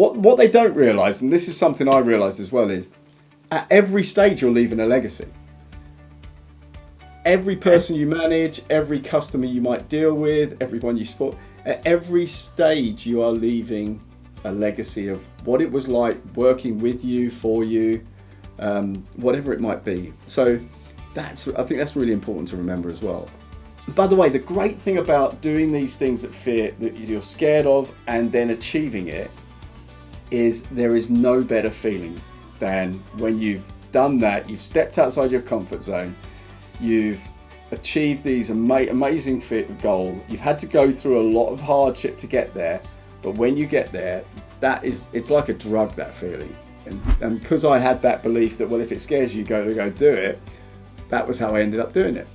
What they don't realise, and this is something I realised as well, is at every stage you're leaving a legacy. Every person you manage, every customer you might deal with, everyone you support, at every stage you are leaving a legacy of what it was like working with you, for you, whatever it might be. So I think that's really important to remember as well. By the way, the great thing about doing these things that you're scared of and then achieving it is there is no better feeling than when you've done that, you've stepped outside your comfort zone, you've achieved these amazing goal, you've had to go through a lot of hardship to get there, but when you get there, it's like a drug, that feeling. And because I had that belief that, well, if it scares you, go do it, that was how I ended up doing it.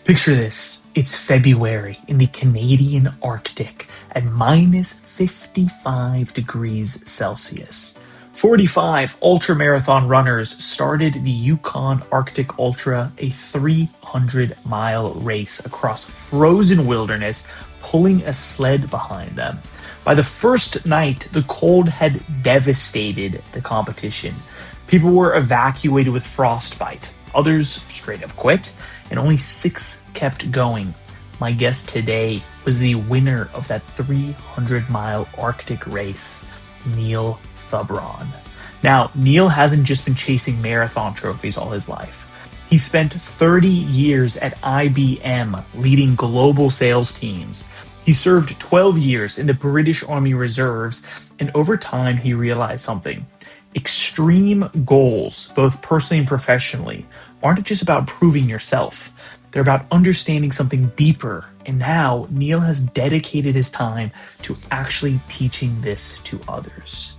Picture this. It's February in the Canadian Arctic at minus 55 degrees Celsius. 45 ultramarathon runners started the Yukon Arctic Ultra, a 300-mile race across frozen wilderness, pulling a sled behind them. By the first night, the cold had devastated the competition. People were evacuated with frostbite. Others straight up quit, and only 6 kept going. My guest today was the winner of that 300-mile Arctic race, Neil Thubron. Now, Neil hasn't just been chasing marathon trophies all his life. He spent 30 years at IBM leading global sales teams. He served 12 years in the British Army Reserves, and over time he realized something. Extreme goals, both personally and professionally, aren't just about proving yourself. They're about understanding something deeper. And now Neil has dedicated his time to actually teaching this to others.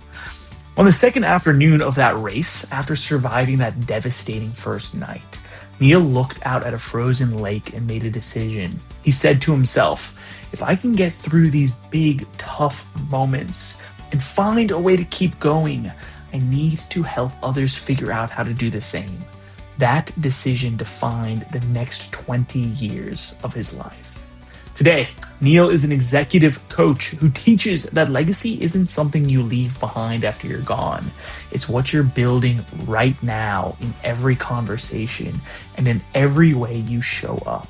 On the second afternoon of that race, after surviving that devastating first night, Neil looked out at a frozen lake and made a decision. He said to himself, if I can get through these big, tough moments and find a way to keep going, I need to help others figure out how to do the same. That decision defined the next 20 years of his life. Today, Neil is an executive coach who teaches that legacy isn't something you leave behind after you're gone. It's what you're building right now in every conversation and in every way you show up.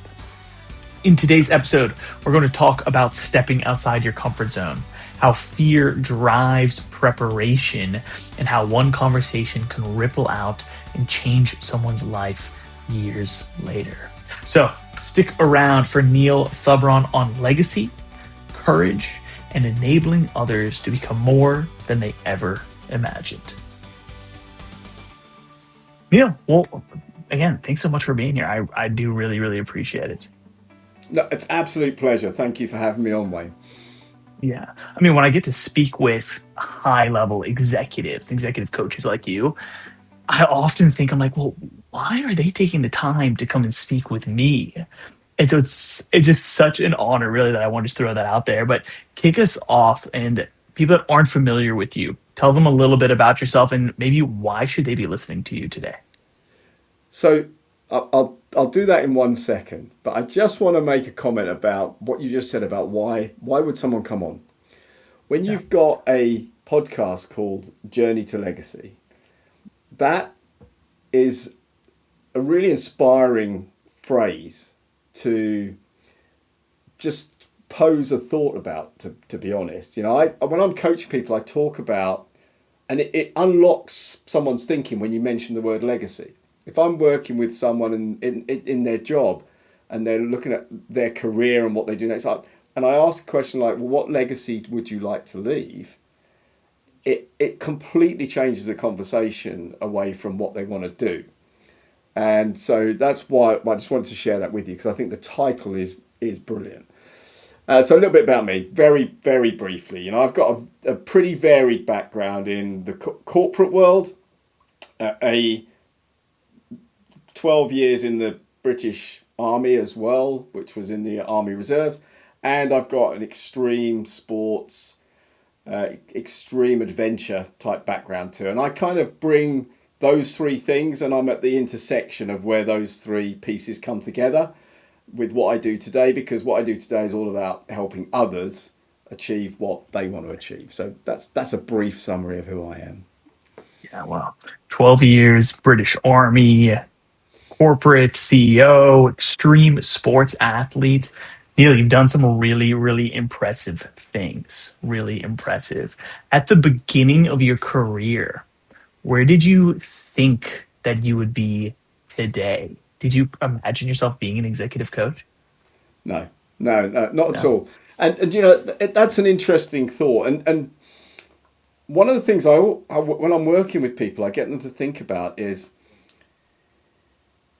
In today's episode, we're going to talk about stepping outside your comfort zone, how fear drives preparation, and how one conversation can ripple out and change someone's life years later. So stick around for Neil Thubron on legacy, courage, and enabling others to become more than they ever imagined. Neil, well, again, thanks so much for being here. I do really, really appreciate it. No, it's absolute pleasure. Thank you for having me on, Wayne. Yeah. I mean, when I get to speak with high-level executive coaches like you, I often think, I'm like, well, why are they taking the time to come and speak with me? And so it's just such an honor, really, that I want to just throw that out there. But kick us off, and people that aren't familiar with you, tell them a little bit about yourself and maybe why should they be listening to you today? So I'll do that in 1 second, but I just want to make a comment about what you just said about why would someone come on? When you've got a podcast called Journey to Legacy, that is a really inspiring phrase to just pose a thought about, to be honest. You know, when I'm coaching people, I talk about, and it unlocks someone's thinking when you mention the word legacy. If I'm working with someone in their job and they're looking at their career and what they do next, and I ask a question like, well, what legacy would you like to leave? It completely changes the conversation away from what they want to do. And so that's why I just wanted to share that with you, because I think the title is brilliant. So a little bit about me, very, very briefly. You know, I've got a pretty varied background in the corporate world, 12 years in the British Army as well, which was in the Army Reserves. And I've got an extreme sports, extreme adventure type background too. And I kind of bring those three things, and I'm at the intersection of where those three pieces come together with what I do today, because what I do today is all about helping others achieve what they want to achieve. So that's a brief summary of who I am. Yeah, well, 12 years, British Army, corporate CEO, extreme sports athlete. Neil, you've done some really, really impressive things. Really impressive. At the beginning of your career, where did you think that you would be today? Did you imagine yourself being an executive coach? No, no, not at No. all. And that's an interesting thought. And one of the things when I'm working with people, I get them to think about is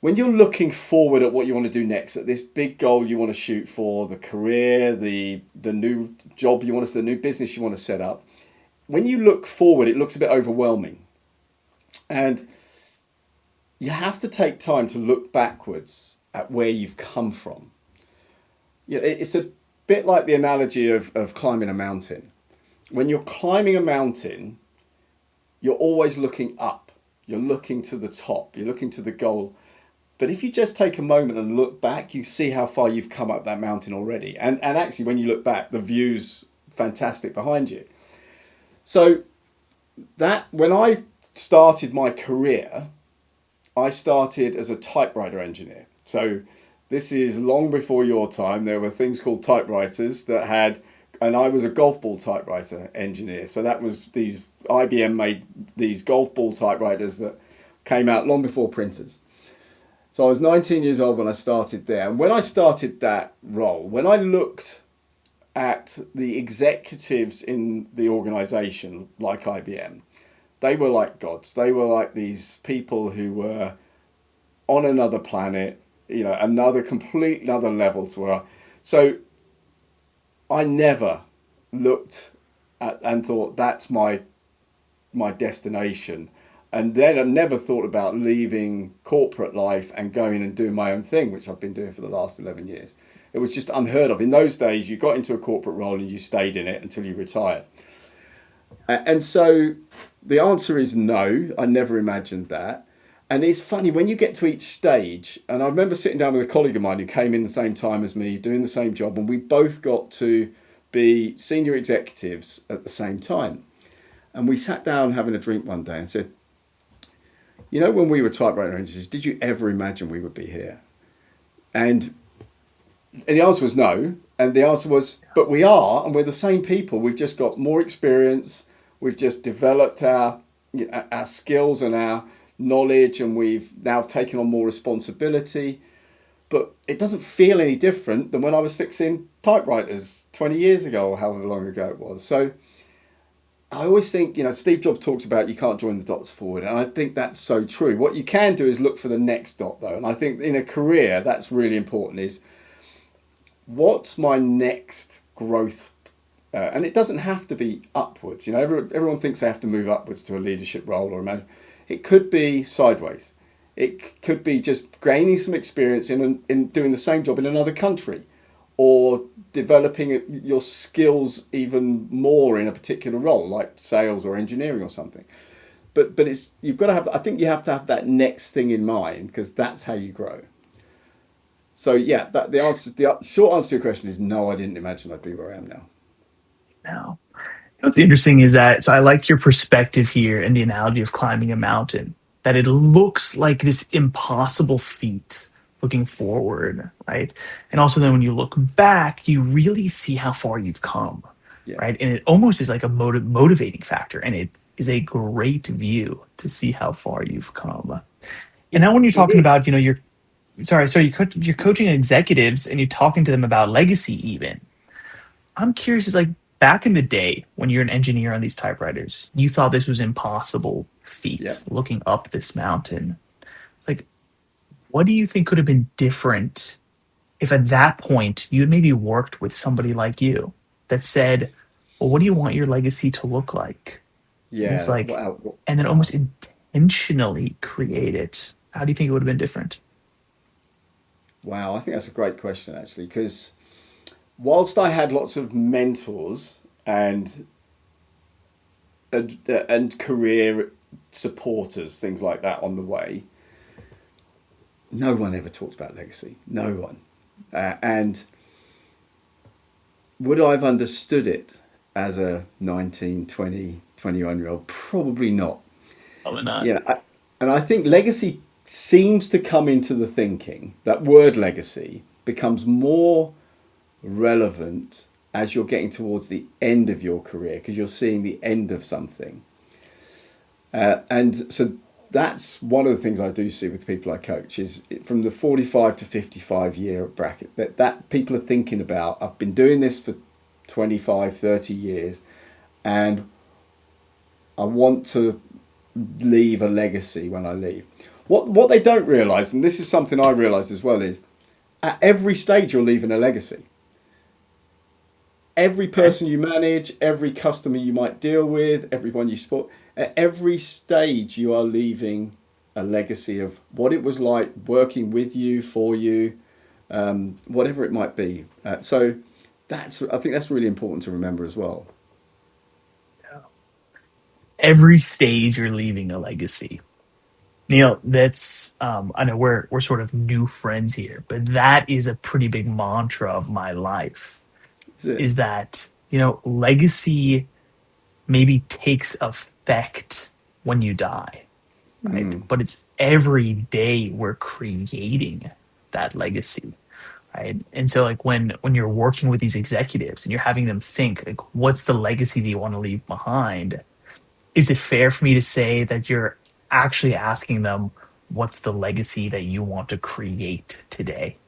when you're looking forward at what you want to do next, at this big goal you want to shoot for, the career, the new job you want to, the new business you want to set up. When you look forward, it looks a bit overwhelming, and you have to take time to look backwards at where you've come from. It's a bit like the analogy of climbing a mountain. When you're climbing a mountain, you're always looking up. You're looking to the top. You're looking to the goal. But if you just take a moment and look back, you see how far you've come up that mountain already. And actually, when you look back, the view's fantastic behind you. So that when I started my career, I started as a typewriter engineer. So this is long before your time. There were things called typewriters that had, and I was a golf ball typewriter engineer. So that was these, IBM made these golf ball typewriters that came out long before printers. So I was 19 years old when I started there. And when I started that role, when I looked at the executives in the organization, like IBM, they were like gods. They were like these people who were on another planet, another complete another level to where. So I never looked at and thought that's my destination. And then I never thought about leaving corporate life and going and doing my own thing, which I've been doing for the last 11 years. It was just unheard of. In those days, you got into a corporate role and you stayed in it until you retired. And so the answer is no, I never imagined that. And it's funny, when you get to each stage, and I remember sitting down with a colleague of mine who came in the same time as me, doing the same job, and we both got to be senior executives at the same time. And we sat down having a drink one day and said, when we were typewriter engineers, did you ever imagine we would be here? And the answer was no. And the answer was, but we are, and we're the same people. We've just got more experience. We've just developed our skills and our knowledge, and we've now taken on more responsibility. But it doesn't feel any different than when I was fixing typewriters 20 years ago or however long ago it was. So I always think, Steve Jobs talks about you can't join the dots forward. And I think that's so true. What you can do is look for the next dot, though. And I think in a career, that's really important, is what's my next growth? And it doesn't have to be upwards. Everyone thinks they have to move upwards to a leadership role or a manager. It could be sideways. It could be just gaining some experience in doing the same job in another country, or developing your skills even more in a particular role, like sales or engineering or something. But you've got to have. I think you have to have that next thing in mind, because that's how you grow. So yeah, the short answer to your question is no. I didn't imagine I'd be where I am now. No. What's interesting is that, so I like your perspective here and the analogy of climbing a mountain, that it looks like this impossible feat looking forward, right? And also then when you look back, you really see how far you've come, Yeah, right? And it almost is like a motivating factor. And it is a great view to see how far you've come. And now when you're it talking is. about, you're coaching executives and you're talking to them about legacy even. I'm curious, is like back in the day when you're an engineer on these typewriters, you thought this was impossible Yeah. feat, looking up this mountain. It's like, what do you think could have been different if at that point you had maybe worked with somebody like you that said, well, what do you want your legacy to look like? And it's Yeah. like, Wow. and then Wow. almost intentionally create it. How do you think it would have been different? Wow. I think that's a great question, actually, because whilst I had lots of mentors and career supporters, things like that on the way, no one ever talked about legacy. No one. And would I have understood it as a 19, 20, 21-year-old? Probably not. Probably not. Yeah, and I think legacy seems to come into the thinking. That word legacy becomes more relevant as you're getting towards the end of your career because you're seeing the end of something. And so that's one of the things I do see with people I coach is from the 45 to 55 year bracket that people are thinking about. I've been doing this for 25, 30 years and I want to leave a legacy when I leave. What they don't realise, and this is something I realise as well, is at every stage you're leaving a legacy. Every Okay. person you manage, every customer you might deal with, everyone you support, at every stage you are leaving a legacy of what it was like working with you, for you, whatever it might be. So I think that's really important to remember as well. Every stage you're leaving a legacy. Neil, that's I know we're sort of new friends here, but that is a pretty big mantra of my life. Is it? Is that, legacy maybe takes effect when you die, right? But it's every day we're creating that legacy, right? And so like when you're working with these executives and you're having them think like what's the legacy that you want to leave behind, is it fair for me to say that you're actually asking them what's the legacy that you want to create today?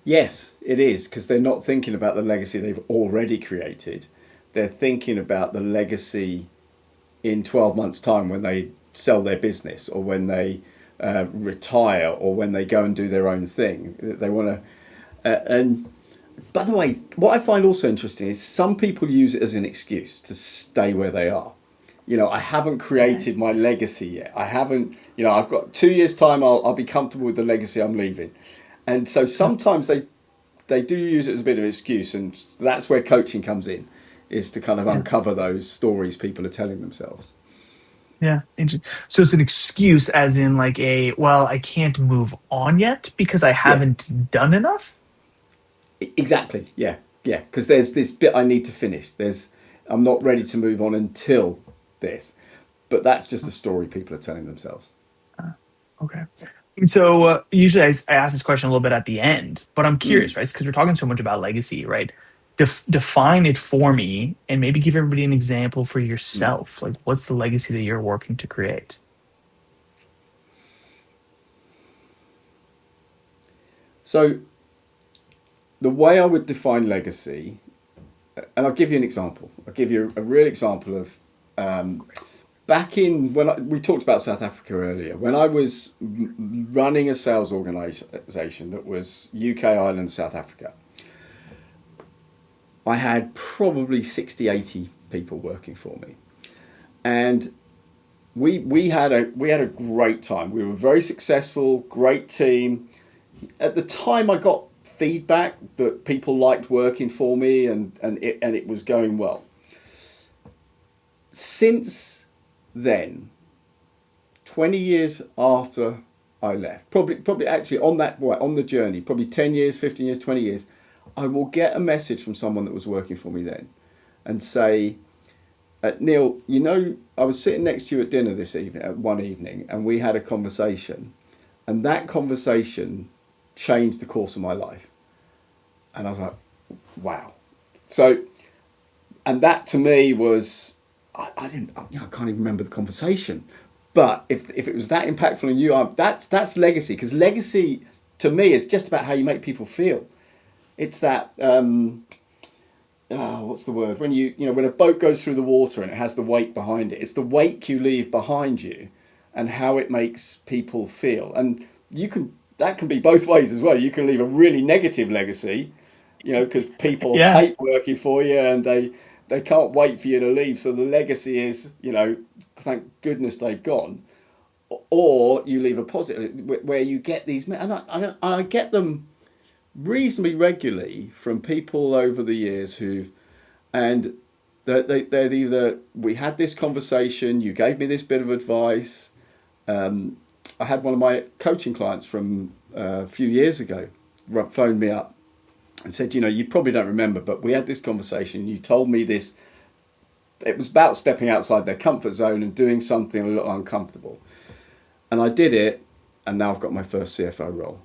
Yes, it is, because they're not thinking about the legacy they've already created. They're thinking about the legacy in 12 months' time when they sell their business or when they retire or when they go and do their own thing. They want to. And by the way, what I find also interesting is some people use it as an excuse to stay where they are. I haven't created my legacy yet. I haven't, I've got 2 years' time, I'll be comfortable with the legacy I'm leaving. And so sometimes they do use it as a bit of an excuse, and that's where coaching comes in, is to kind of Yeah. uncover those stories people are telling themselves. Yeah. So it's an excuse as in like well, I can't move on yet because I Yeah, haven't done enough. exactly. Yeah, yeah. Because there's this bit I need to finish. I'm not ready to move on until this. But that's just a story people are telling themselves. Okay. So usually I ask this question a little bit at the end, but I'm Mm, curious, right? Because we're talking so much about legacy, right? Define it for me and maybe give everybody an example for mm. yourself. Like, what's the legacy that you're working to create? So the way I would define legacy, and I'll give you an example. I'll give you a real example of back in we talked about South Africa earlier. When I was running a sales organisation that was UK, Ireland, South Africa, I had probably 60, 80 people working for me, and we had a great time. We were very successful, great team. At the time, I got feedback that people liked working for me, and it was going well. Since then, 20 years after I left, probably actually on the journey, probably 10 years, 15 years, 20 years, I will get a message from someone that was working for me then and say, Neil, I was sitting next to you at dinner this evening, one evening, and we had a conversation, and that conversation changed the course of my life. And I was like, wow. So, and that to me was, I didn't, I can't even remember the conversation. But if it was that impactful on you, that's legacy. Because legacy, to me, is just about how you make people feel. It's that, what's the word? When a boat goes through the water and it has the wake behind it, it's the wake you leave behind you and how it makes people feel. And that can be both ways as well. You can leave a really negative legacy, because people Yeah. hate working for you and they can't wait for you to leave. So the legacy is, thank goodness they've gone. Or you leave a positive where you get these, and I get them reasonably regularly from people over the years and they're either, we had this conversation, you gave me this bit of advice. I had one of my coaching clients from a few years ago phoned me up and said, you probably don't remember, but we had this conversation. You told me this. It was about stepping outside their comfort zone and doing something a little uncomfortable. And I did it, and now I've got my first CFO role.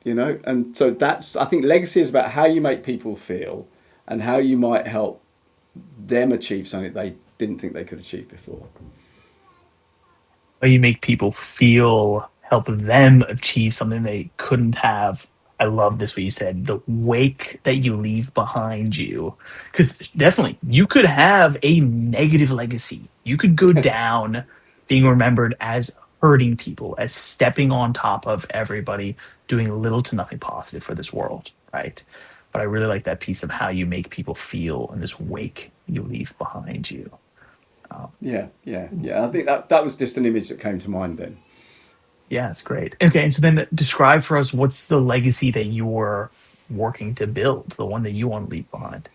And so I think legacy is about how you make people feel and how you might help them achieve something they didn't think they could achieve before. How you make people feel, help them achieve something they couldn't have. I love this, what you said, the wake that you leave behind you. Because definitely, you could have a negative legacy. You could go down being remembered as hurting people, as stepping on top of everybody, doing little to nothing positive for this world, right? But I really like that piece of how you make people feel and this wake you leave behind you. Yeah. I think that was just an image that came to mind then. Yeah, it's great. Okay, and so then describe for us what's the legacy that you're working to build, the one that you want to leave behind.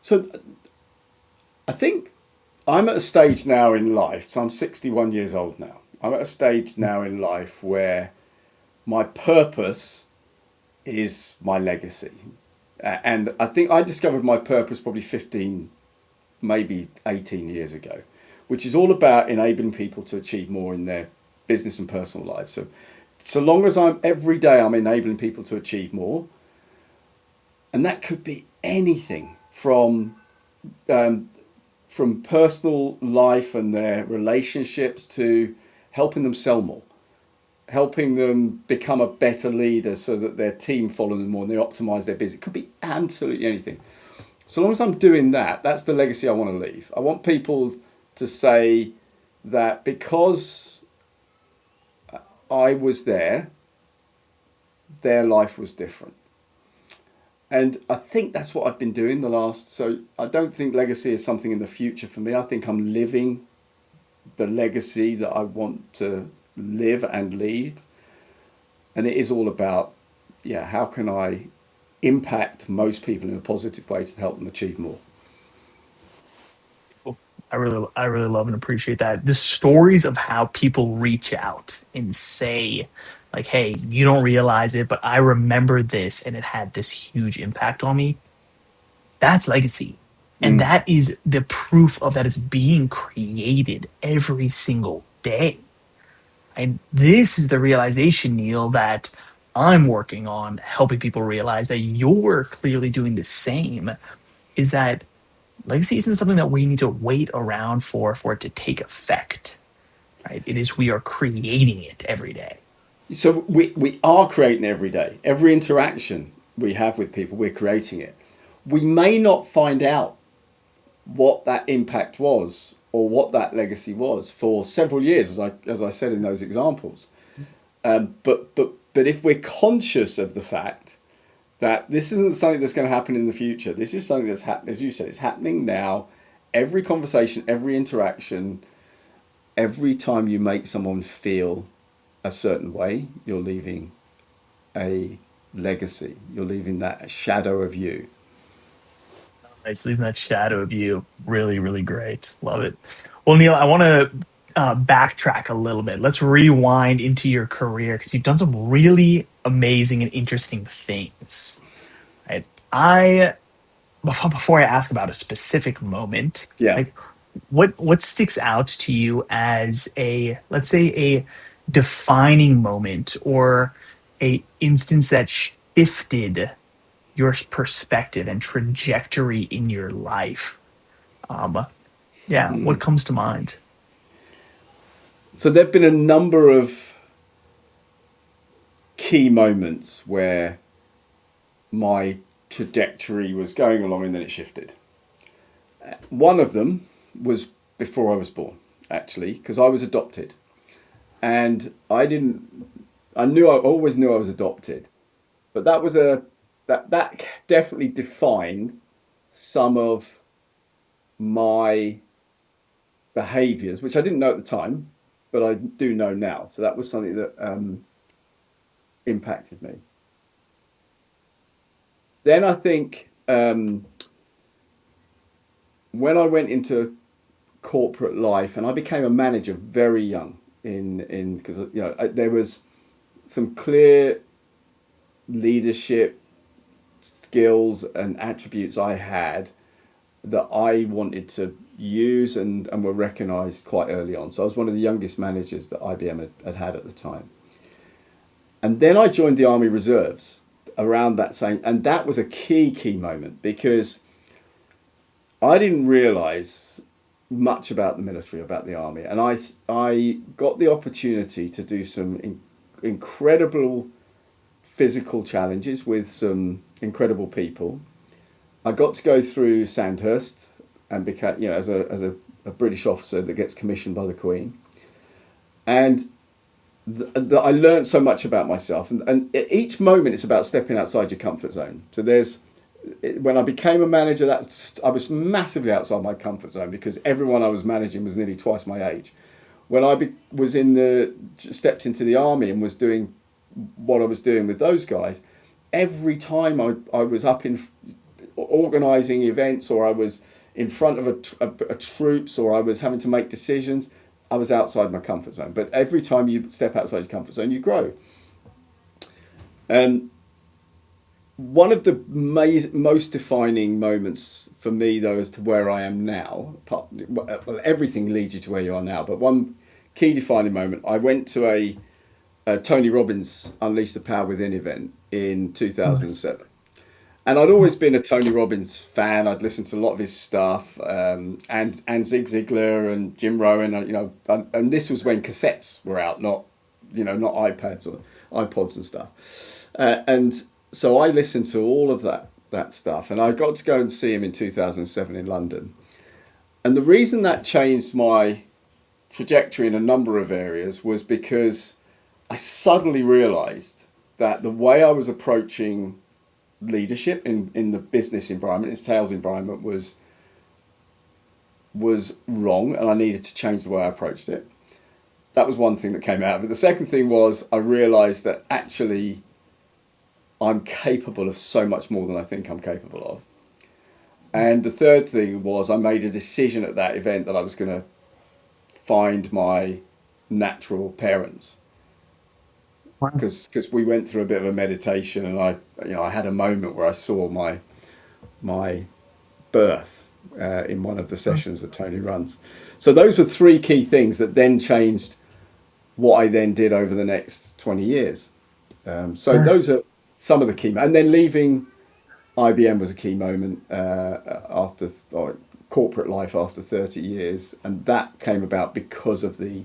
So I think I'm at a stage now in life, so I'm 61 years old now. I'm at a stage now in life where my purpose is my legacy. And I think I discovered my purpose probably 15, maybe 18 years ago, which is all about enabling people to achieve more in their business and personal lives. So long as every day I'm enabling people to achieve more, and that could be anything from personal life and their relationships to helping them sell more, helping them become a better leader so that their team follow them more and they optimize their business. It could be absolutely anything. So long as I'm doing that, that's the legacy I want to leave. I want people to say that because I was there, their life was different. And I think that's what I've been doing so I don't think legacy is something in the future for me. I think I'm living the legacy that I want to live and leave. And it is all about, how can I impact most people in a positive way to help them achieve more. I really love and appreciate that. The stories of how people reach out and say, like, hey, you don't realize it, but I remember this and it had this huge impact on me. That's legacy. And that is the proof of that it's being created every single day. And this is the realization, Neil, that I'm working on helping people realize that you're clearly doing the same, is that legacy isn't something that we need to wait around for it to take effect. Right? It is we are creating it every day. So we are creating every day. Every interaction we have with people, we're creating it. We may not find out what that impact was or what that legacy was for several years, as I said in those examples. But if we're conscious of the fact that this isn't something that's going to happen in the future, this is something that's happening, as you said, it's happening now. Every conversation, every interaction, every time you make someone feel a certain way, you're leaving a legacy. You're leaving that shadow of you. Nice, leaving that shadow of you. Really, really great. Love it. Well, Neil, I want to backtrack a little bit. Let's rewind into your career because you've done some really amazing and interesting things. Right? Before I ask about a specific moment, Yeah. like what sticks out to you as a, let's say, a defining moment or a instance that shifted your perspective and trajectory in your life? What comes to mind? So there've been a number of key moments where my trajectory was going along and then it shifted. One of them was before I was born, actually, because I was adopted. And I always knew I was adopted, but that definitely defined some of my behaviors, which I didn't know at the time, but I do know now. So that was something that impacted me. Then I think when I went into corporate life and I became a manager very young, because there was some clear leadership skills and attributes I had that I wanted to use and were recognised quite early on. So I was one of the youngest managers that IBM had at the time. And then I joined the Army Reserves around that same, and that was a key moment, because I didn't realise much about the military, about the army, and I got the opportunity to do some incredible physical challenges with some incredible people. I got to go through Sandhurst and became, as a British officer that gets commissioned by the Queen, and I learned so much about myself. And each moment it's about stepping outside your comfort zone. So when I became a manager, I was massively outside my comfort zone, because everyone I was managing was nearly twice my age. When I stepped into the army and was doing what I was doing with those guys, every time I was up in organising events, or I was in front of a troops, or I was having to make decisions, I was outside my comfort zone. But every time you step outside your comfort zone, you grow. And one of the most defining moments for me, though, as to where I am now, everything leads you to where you are now, but one key defining moment, I went to a Tony Robbins Unleash the Power Within event in 2007. And I'd always been a Tony Robbins fan. I'd listened to a lot of his stuff, and Zig Ziglar and Jim Rohn, and this was when cassettes were out, not iPads or iPods and stuff. And so I listened to all of that stuff, and I got to go and see him in 2007 in London. And the reason that changed my trajectory in a number of areas was because I suddenly realised that the way I was approaching leadership in the business environment, in sales environment, was wrong, and I needed to change the way I approached it. That was one thing that came out of it. The second thing was I realised that actually I'm capable of so much more than I think I'm capable of. And the third thing was I made a decision at that event that I was going to find my natural parents. Wow. Because we went through a bit of a meditation, and I had a moment where I saw my birth in one of the sessions that Tony runs. So those were three key things that then changed what I then did over the next 20 years. Those are some of the key, and then leaving IBM was a key moment after corporate life after 30 years, and that came about because of the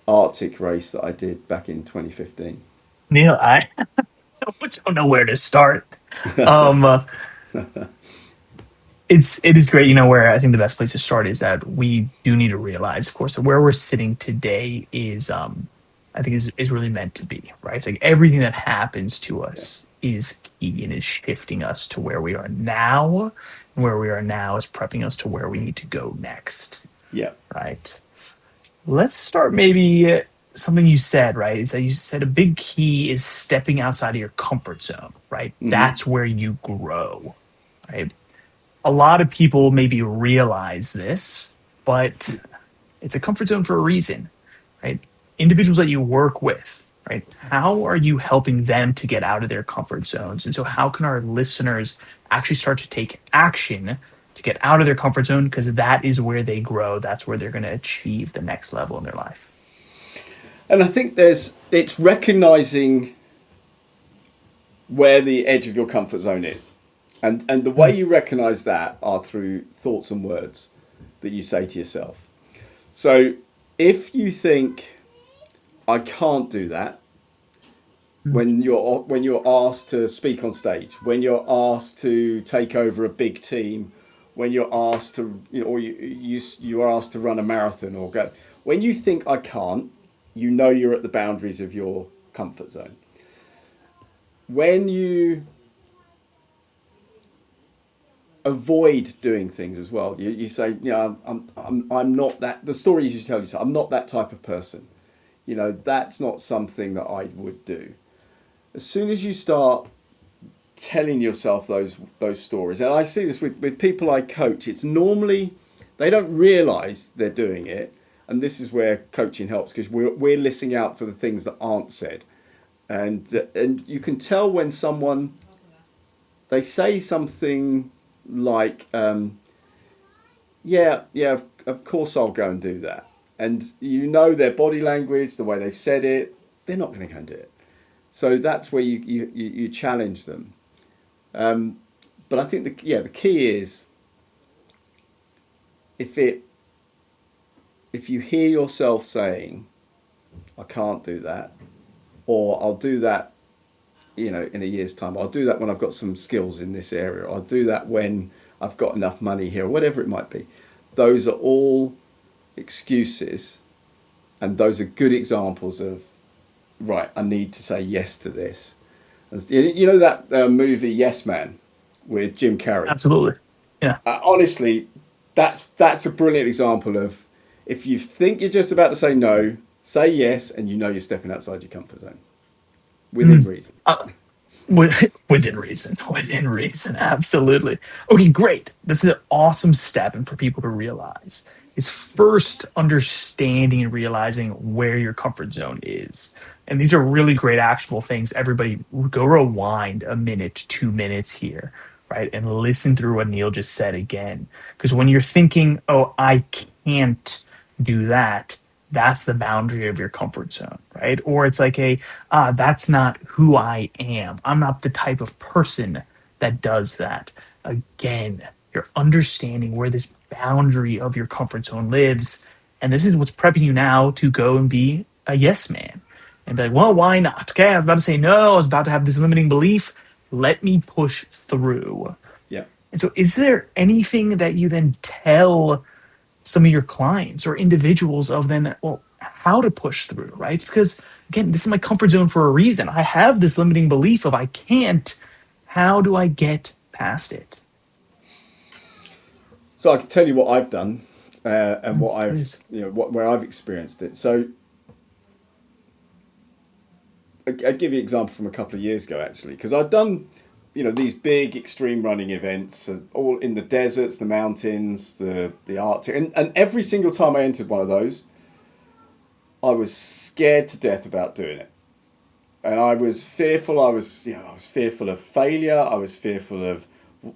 Arctic race that I did back in 2015. Neil, I don't know where to start. Um, it is great, where I think the best place to start is that we do need to realize, of course, that where we're sitting today is, I think, is really meant to be, right? It's like everything that happens to us is key and is shifting us to where we are now, and where we are now is prepping us to where we need to go next. Yeah. Right. Let's start maybe something you said, right? Is that you said a big key is stepping outside of your comfort zone, right? Mm-hmm. That's where you grow, right? A lot of people maybe realize this, but it's a comfort zone for a reason, right? Individuals that you work with, right? How are you helping them to get out of their comfort zones? And so how can our listeners actually start to take action to get out of their comfort zone? Because that is where they grow. That's where they're going to achieve the next level in their life. And I think it's recognizing where the edge of your comfort zone is. And the way you recognize that are through thoughts and words that you say to yourself. So if you think, I can't do that, when you're asked to speak on stage, when you're asked to take over a big team, when you're asked to, or you are asked to run a marathon or go, when you think I can't, you're at the boundaries of your comfort zone. When you avoid doing things as well, you say, I'm not that. The story you tell yourself, I'm not that type of person. That's not something that I would do. As soon as you start telling yourself those stories, and I see this with people I coach, it's normally they don't realize they're doing it, and this is where coaching helps, because we're listening out for the things that aren't said, And you can tell when someone, they say something like, yeah, yeah, of course I'll go and do that. And you know their body language, the way they've said it, they're not going to go and do it. So that's where you challenge them. But I think the key is, if it if you hear yourself saying, I can't do that, or I'll do that, in a year's time, I'll do that when I've got some skills in this area, I'll do that when I've got enough money here, or whatever it might be. Those are all excuses, and those are good examples of, right, I need to say yes to this. And you know that movie Yes Man with Jim Carrey? Absolutely. Yeah. Honestly, that's a brilliant example of, if you think you're just about to say no, say yes, and you're stepping outside your comfort zone within Mm. reason. Uh, within reason, within reason, absolutely. Okay, great. This is an awesome step, and for people to realize is first understanding and realizing where your comfort zone is. And these are really great actionable things. Everybody, go rewind a minute, 2 minutes here, right, and listen through what Neil just said again. Because when you're thinking, "Oh, I can't do that," that's the boundary of your comfort zone, right? Or it's like that's not who I am. I'm not the type of person that does that. Again, you're understanding where this boundary of your comfort zone lives. And this is what's prepping you now to go and be a yes man. And be like, well, why not? Okay, I was about to say no. I was about to have this limiting belief. Let me push through. Yeah. And so, is there anything that you then tell some of your clients or individuals of then, well, how to push through, right? It's because, again, this is my comfort zone for a reason. I have this limiting belief of I can't. How do I get past it? So I can tell you what I've done, and what I've, Please. where I've experienced it. So I'll give you an example from a couple of years ago, actually, because I'd done, these big extreme running events, all in the deserts, the mountains, the Arctic, and every single time I entered one of those, I was scared to death about doing it, and I was fearful. I was fearful of failure. I was fearful of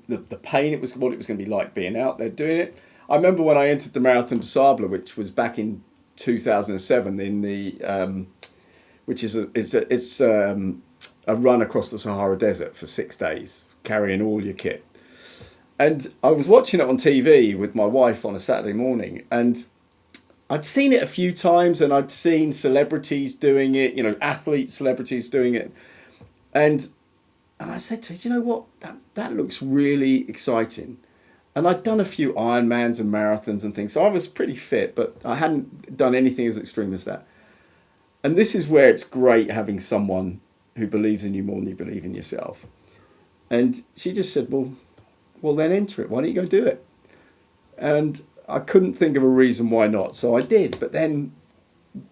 the pain. It was what it was going to be like being out there doing it. I remember when I entered the Marathon des Sables, which was back in 2007, in the which is a run across the Sahara Desert for 6 days, carrying all your kit. And I was watching it on TV with my wife on a Saturday morning, and I'd seen it a few times, and I'd seen celebrities doing it, athletes, celebrities doing it. And I said to her, you know what, that looks really exciting. And I'd done a few Ironmans and marathons and things, so I was pretty fit, but I hadn't done anything as extreme as that. And this is where it's great having someone who believes in you more than you believe in yourself. And she just said, well, then enter it. Why don't you go do it? And I couldn't think of a reason why not, so I did. But then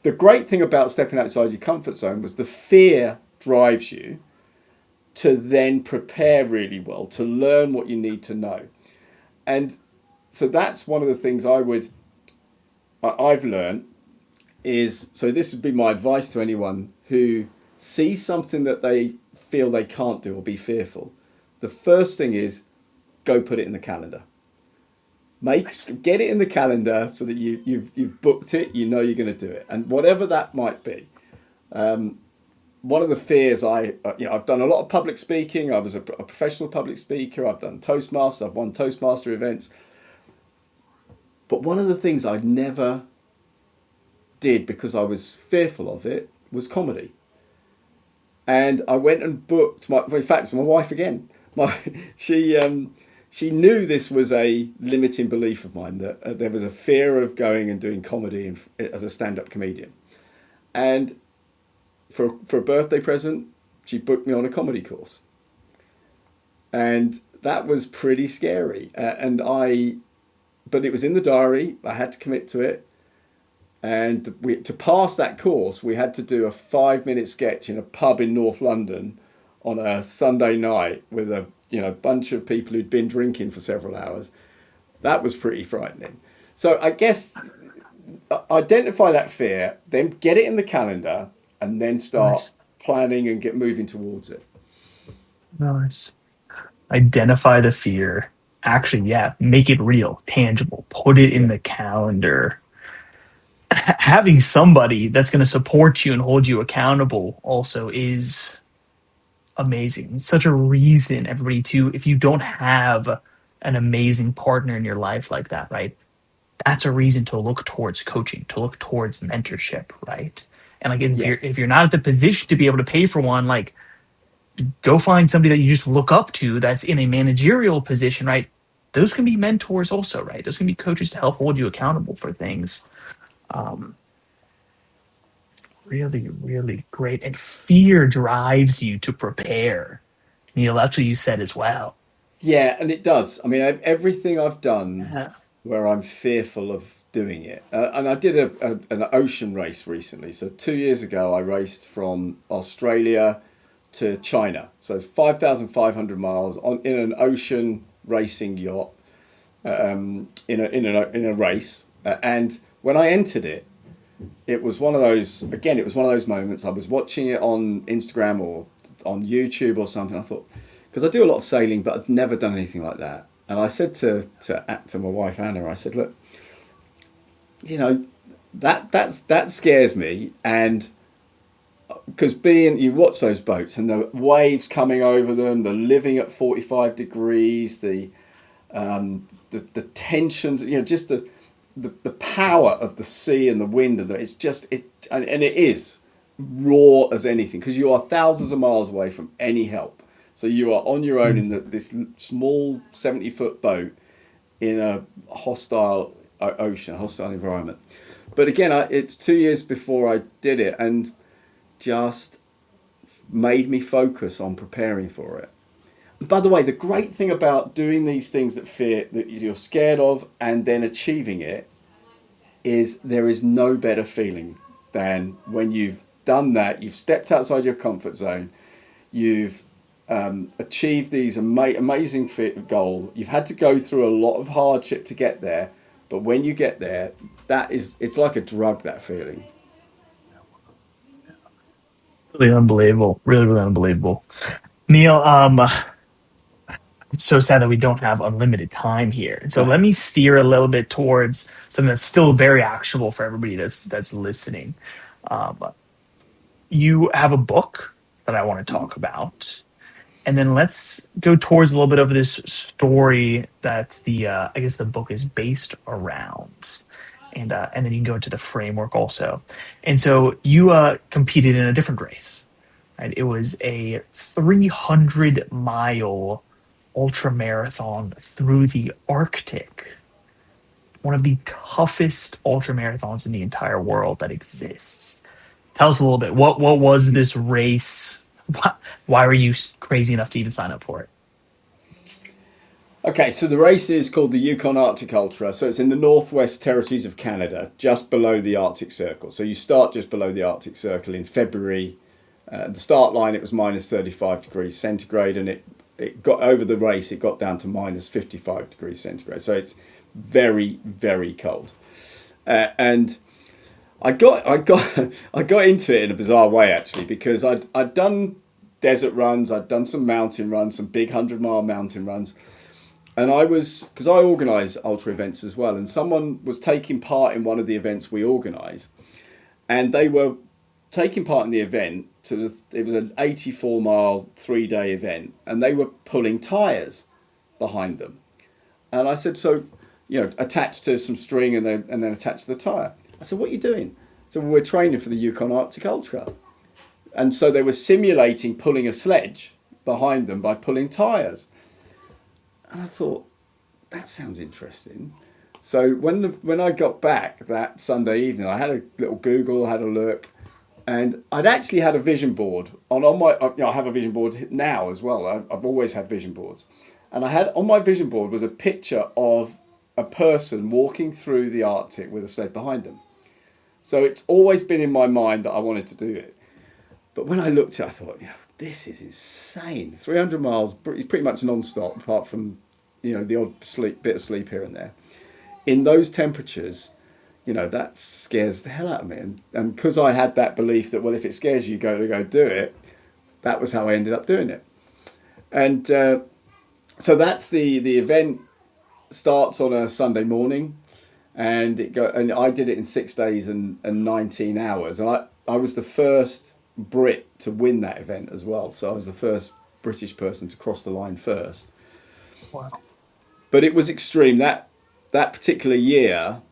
the great thing about stepping outside your comfort zone was the fear drives you to then prepare really well, to learn what you need to know. And so that's one of the things I've learned is, so this would be my advice to anyone who sees something that they feel they can't do or be fearful. The first thing is, go put it in the calendar. Get it in the calendar so that you've booked it. You're going to do it, and whatever that might be. One of the fears I've done a lot of public speaking. I was a professional public speaker. I've done Toastmasters. I've won Toastmaster events. But one of the things I never did because I was fearful of it was comedy. And I went and booked in fact, it's my wife again. She knew this was a limiting belief of mine, that there was a fear of going and doing comedy as a stand-up comedian. And for a birthday present, she booked me on a comedy course. And that was pretty scary. But it was in the diary. I had to commit to it. And to pass that course, we had to do a 5-minute sketch in a pub in North London on a Sunday night with a bunch of people who'd been drinking for several hours. That was pretty frightening. So I guess identify that fear, then get it in the calendar, and then start Nice. planning and get moving towards it. Nice. Identify the fear. Actually, yeah, make it real, tangible. Put it in Yeah. the calendar. Having somebody that's going to support you and hold you accountable also is amazing. It's such a reason, everybody, to, if you don't have an amazing partner in your life like that, right? That's a reason to look towards coaching, to look towards mentorship, right? And like Yes. if you're not at the position to be able to pay for one, like go find somebody that you just look up to that's in a managerial position, right? Those can be mentors also, right? Those can be coaches to help hold you accountable for things. Um, Really, really great. And fear drives you to prepare. Neil, that's what you said as well. Yeah, and it does. I mean, everything I've done Yeah. where I'm fearful of doing it. And I did an ocean race recently. So 2 years ago, I raced from Australia to China. So it's 5,500 miles in an ocean racing yacht in a race. And when I entered it, it was one of those, again, it was one of those moments. I was watching it on Instagram or on YouTube or something. I thought, because I do a lot of sailing, but I'd never done anything like that. And I said to my wife Anna, I said, look, you know, that scares me. And because you watch those boats and the waves coming over them, the living at 45 degrees, the tensions, just the power of the sea and the wind, and it's just and it is raw as anything, because you are thousands of miles away from any help. So you are on your own in this small 70-foot boat in a hostile ocean, a hostile environment. But again, it's 2 years before I did it, and just made me focus on preparing for it. By the way, the great thing about doing these things that you're scared of and then achieving it is there is no better feeling than when you've done that, you've stepped outside your comfort zone, you've achieved these amazing goal. You've had to go through a lot of hardship to get there, but when you get there, it's like a drug, that feeling. Really unbelievable. Really, really unbelievable. Neil, it's so sad that we don't have unlimited time here. So No. let me steer a little bit towards something that's still very actionable for everybody that's listening. Um, you have a book that I want to talk about, and then let's go towards a little bit of this story that the I guess the book is based around, and then you can go into the framework also. And so you competed in a different race, right? It was a 300-mile ultra marathon through the Arctic, one of the toughest ultra marathons in the entire world that exists. Tell us a little bit. What was this race? Why were you crazy enough to even sign up for it? Okay, so the race is called the Yukon Arctic Ultra. So it's in the Northwest Territories of Canada, just below the Arctic Circle. So you start just below the Arctic Circle in February. The start line, it was minus 35 degrees centigrade, and it got over the race, it got down to minus 55 degrees centigrade. So it's very, very cold. And I got I got into it in a bizarre way, actually, because I'd done desert runs, I'd done some mountain runs, some big 100-mile mountain runs. And because I organise ultra events as well, and someone was taking part in one of the events we organise, and they were taking part in the event. It was an 84-mile 3-day event, and they were pulling tyres behind them. And I said, so, attached to some string and then attached to the tyre. I said, what are you doing? So we're training for the Yukon Arctic Ultra. And so they were simulating pulling a sledge behind them by pulling tyres. And I thought, that sounds interesting. So when I got back that Sunday evening, I had a little Google, had a look, and I'd actually had a vision board on my. I have a vision board now as well. I've always had vision boards, and I had on my vision board was a picture of a person walking through the Arctic with a sled behind them. So it's always been in my mind that I wanted to do it. But when I looked at it, I thought, this is insane. 300 miles, pretty much non-stop, apart from, the odd bit of sleep here and there. In those temperatures, that scares the hell out of me. And because I had that belief that, well, if it scares you, go do it, that was how I ended up doing it. And so that's the event starts on a Sunday morning, and and I did it in 6 days and 19 hours. And I was the first Brit to win that event as well. So I was the first British person to cross the line first. Wow. But it was extreme. That particular year,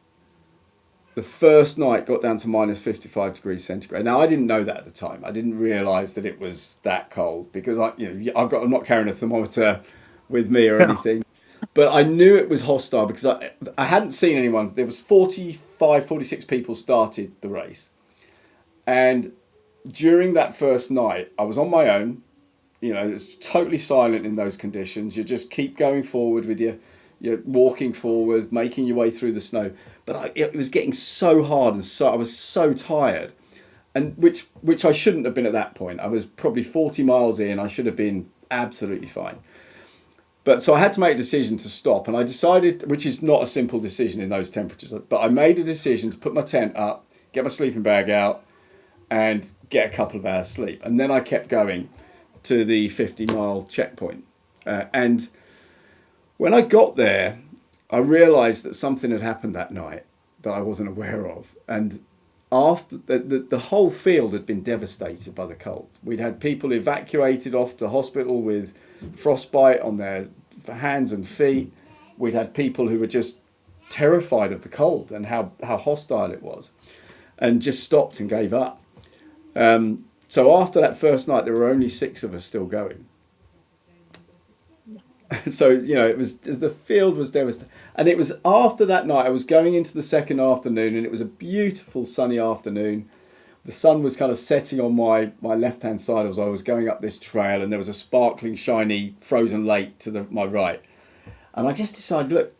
the first night got down to minus 55 degrees centigrade. Now, I didn't know that at the time. I didn't realise that it was that cold because I'm not carrying a thermometer with me or Yeah. anything. But I knew it was hostile because I hadn't seen anyone. There was 45, 46 people started the race. And during that first night, I was on my own. It's totally silent in those conditions. You just keep going forward with you're walking forward, making your way through the snow. But it was getting so hard, and I was so tired, and which I shouldn't have been at that point. I was probably 40 miles in. I should have been absolutely fine. But so I had to make a decision to stop, and I decided, which is not a simple decision in those temperatures, but I made a decision to put my tent up, get my sleeping bag out, and get a couple of hours sleep. And then I kept going to the 50-mile checkpoint. And when I got there, I realised that something had happened that night that I wasn't aware of. And after the whole field had been devastated by the cold. We'd had people evacuated off to hospital with frostbite on their hands and feet. We'd had people who were just terrified of the cold and how hostile it was, and just stopped and gave up. So after that first night, there were only 6 of us still going. So it was, the field was devastated, and it was after that night I was going into the second afternoon, and it was a beautiful sunny afternoon. The sun was kind of setting on my left hand side as I was going up this trail, and there was a sparkling, shiny, frozen lake to my right. And I just decided, look,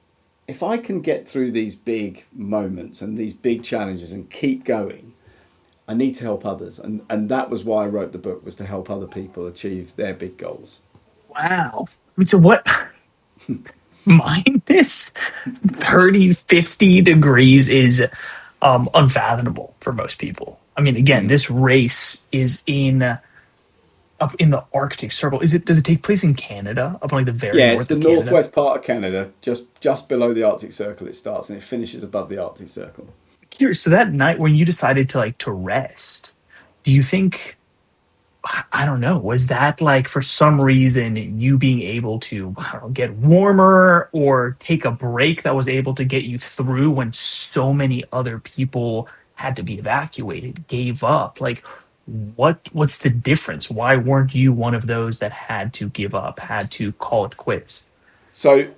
if I can get through these big moments and these big challenges and keep going, I need to help others. And that was why I wrote the book, was to help other people achieve their big goals. Wow. I mean, so what? Minus 30, 50 degrees is unfathomable for most people. I mean, again, Mm. this race is up in the Arctic Circle. Does it take place in Canada, up in like the very Yeah, it's north the of Canada? northwest part of Canada, just below the Arctic Circle it starts, and it finishes above the Arctic Circle. Curious. So that night when you decided to rest, do you think, I don't know, was that like for some reason you being able to, I don't know, get warmer or take a break that was able to get you through when so many other people had to be evacuated, gave up? Like, what's the difference? Why weren't you one of those that had to give up, had to call it quits? So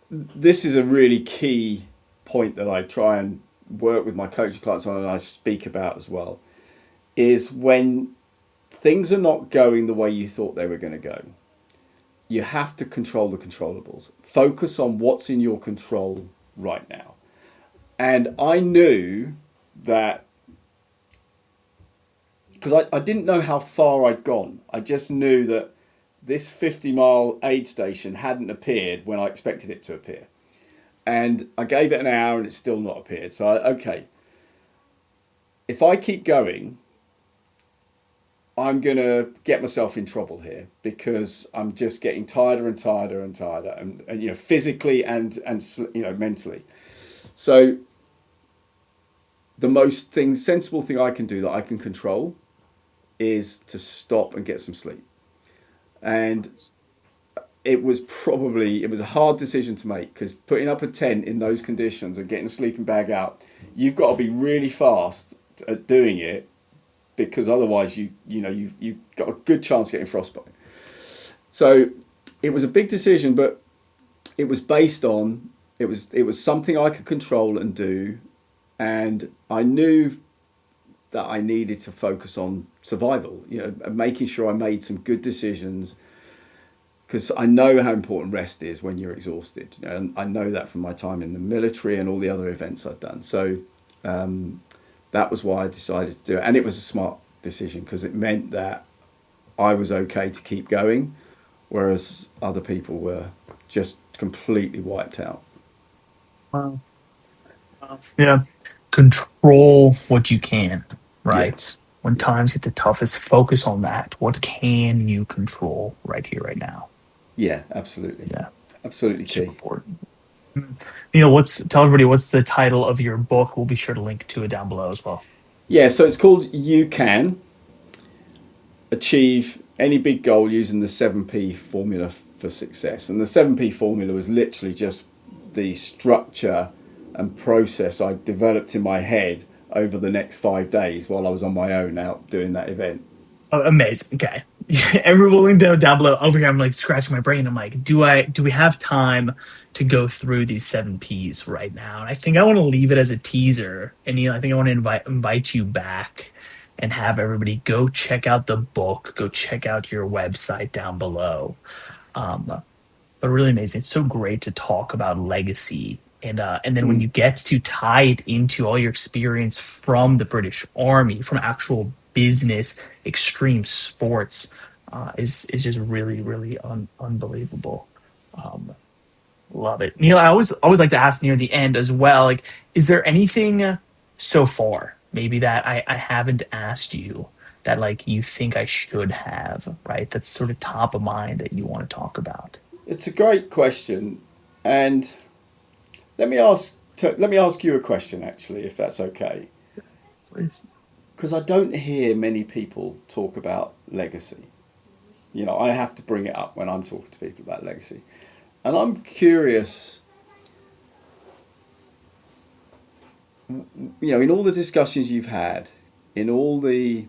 this is a really key point that I try and work with my coaching clients on, and I speak about as well, is when things are not going the way you thought they were going to go, you have to control the controllables. Focus on what's in your control right now. And I knew that, because I didn't know how far I'd gone. I just knew that this 50-mile aid station hadn't appeared when I expected it to appear. And I gave it an hour and it's still not appeared. So, okay, if I keep going, I'm going to get myself in trouble here, because I'm just getting tighter and tighter and tighter, and physically and mentally. So the most sensible thing I can do that I can control is to stop and get some sleep. And it was a hard decision to make, because putting up a tent in those conditions and getting a sleeping bag out, you've got to be really fast at doing it, because otherwise you've got a good chance of getting frostbite. So it was a big decision, but it was based on, it was something I could control and do, and I knew that I needed to focus on survival, and making sure I made some good decisions, because I know how important rest is when you're exhausted, and I know that from my time in the military and all the other events I've done. So that was why I decided to do it, and it was a smart decision, because it meant that I was okay to keep going, whereas other people were just completely wiped out. Wow. Yeah. Control what you can, Yeah, right? When yeah, times get the toughest, focus on that. What can you control right here, right now? yeah, absolutely. Yeah, Absolutely super key. important. Tell everybody what's the title of your book. We'll be sure to link to it down below as well. Yeah, so it's called You Can Achieve Any Big Goal Using the 7P Formula for Success. And the 7P formula was literally just the structure and process I developed in my head over the next 5 days while I was on my own out doing that event. Oh, amazing. Okay. Everyone link down below. Over here, I'm like scratching my brain. I'm like, do we have time to go through these 7Ps right now? And I think I want to leave it as a teaser. And I think I want to invite you back and have everybody go check out the book, go check out your website down below. Um, but really amazing. It's so great to talk about legacy. And then when you Mm, get to tie it into all your experience from the British Army, from actual business, extreme sports, is just really, really unbelievable. Um, Love it. Neil, I always like to ask near the end as well, like, is there anything so far maybe that I haven't asked you that like you think I should have, right? That's sort of top of mind that you want to talk about? it's a great question, and let me ask you a question actually, if that's okay, Please. because I don't hear many people talk about legacy. I have to bring it up when I'm talking to people about legacy, and I'm curious. In all the discussions you've had, in all the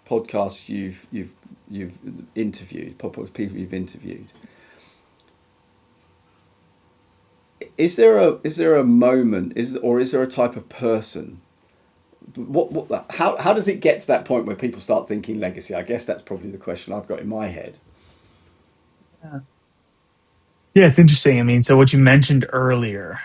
podcasts you've interviewed, people you've interviewed, is there a moment, is there a type of person? How does it get to that point where people start thinking legacy? I guess that's probably the question I've got in my head. Yeah. Yeah, it's interesting. I mean, so what you mentioned earlier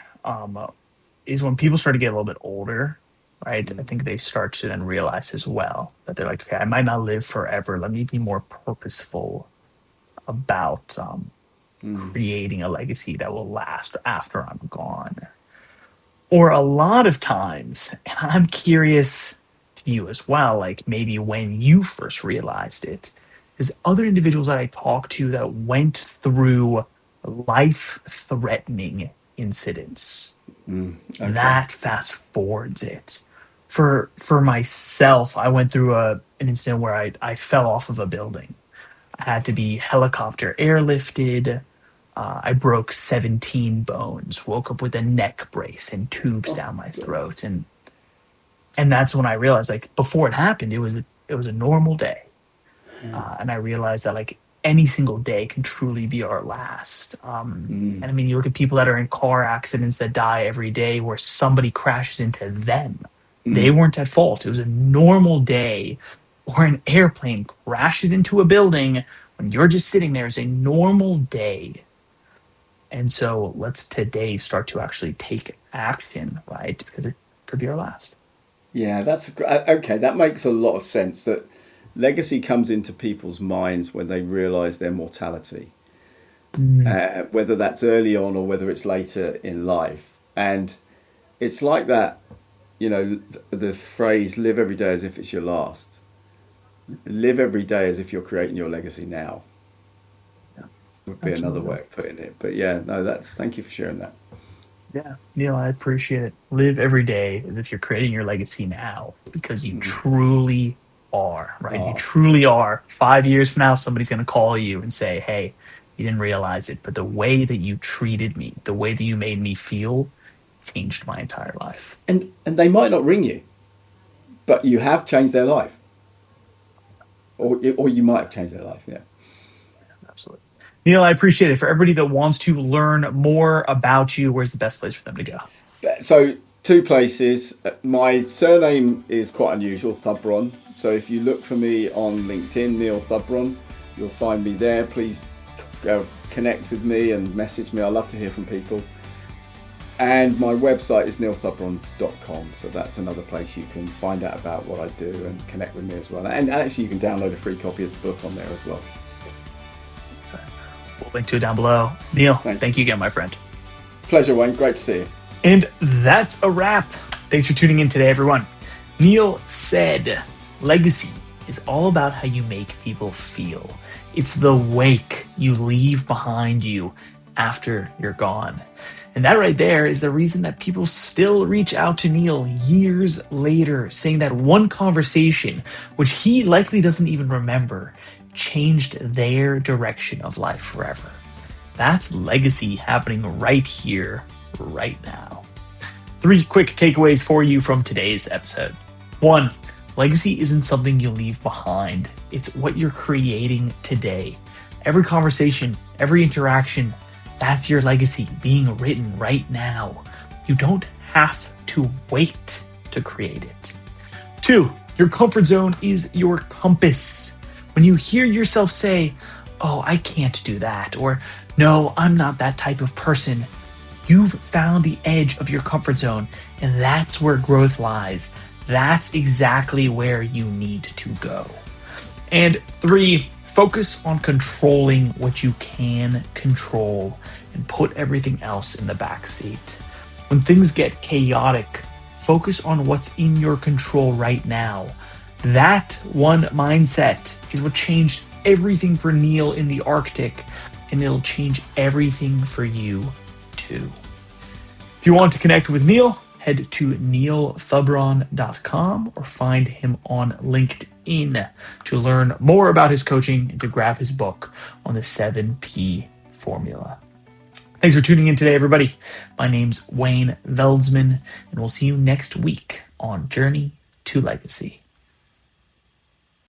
is when people start to get a little bit older, right? I Mm, think they start to then realize as well that they're like, okay, I might not live forever. Let me be more purposeful about mm, creating a legacy that will last after I'm gone. Or a lot of times, and I'm curious to you as well, like maybe when you first realized it, is other individuals that I talked to that went through life threatening incidents okay. that fast forwards it. For myself, I went through an incident where I fell off of a building. I had to be helicopter airlifted. I broke 17 bones, woke up with a neck brace and tubes Oh down my God. throat. And that's when I realized, like, before it happened, it was a normal day. And I realized that, like, any single day can truly be our last. And I mean, you look at people that are in car accidents that die every day where somebody crashes into them. They weren't at fault. It was a normal day. Or an airplane crashes into a building when you're just sitting there. Is a normal day. And so let's today start to actually take action, right? Because it could be our last. Yeah, okay. That makes a lot of sense. That legacy comes into people's minds when they realise their mortality, Mm, whether that's early on or whether it's later in life. And it's like that, the phrase "live every day as if it's your last." Live every day as if you're creating your legacy now yeah, would be another absolutely. way of putting it. But yeah, no, thank you for sharing that. Yeah, Neil, I appreciate it. Live every day as if you're creating your legacy now because you truly are, right? You Oh, truly are. 5 years from now, somebody's going to call you and say, hey, you didn't realize it, but the way that you treated me, the way that you made me feel changed my entire life. and they might not ring you, but you have changed their life, or you might have changed their life. Yeah. Absolutely. Neil, I appreciate it. For everybody that wants to learn more about you, where's the best place for them to go? So two places. My surname is quite unusual, Thubron. So if you look for me on LinkedIn, Neil Thubron, you'll find me there. Please connect with me and message me. I love to hear from people. And my website is neilthubron.com. So that's another place you can find out about what I do and connect with me as well. And actually, you can download a free copy of the book on there as well. So we'll link to it down below. Neil, Thanks. thank you again, my friend. Pleasure, Wayne. Great to see you. And that's a wrap. Thanks for tuning in today, everyone. Neil said, legacy is all about how you make people feel. It's the wake you leave behind you after you're gone. And that right there is the reason that people still reach out to Neil years later, saying that one conversation, which he likely doesn't even remember, changed their direction of life forever. That's legacy happening right here, right now. 3 quick takeaways for you from today's episode. 1, legacy isn't something you leave behind. It's what you're creating today. Every conversation, every interaction, that's your legacy being written right now. You don't have to wait to create it. 2, your comfort zone is your compass. When you hear yourself say, oh, I can't do that, or no, I'm not that type of person, you've found the edge of your comfort zone, and that's where growth lies. That's exactly where you need to go. And 3, focus on controlling what you can control and put everything else in the back seat. When things get chaotic, focus on what's in your control right now. That one mindset is what changed everything for Neil in the Arctic, and it'll change everything for you too. If you want to connect with Neil, head to neilthubron.com or find him on LinkedIn to learn more about his coaching and to grab his book on the 7P formula. Thanks for tuning in today, everybody. My name's Wayne Veldsman, and we'll see you next week on Journey to Legacy.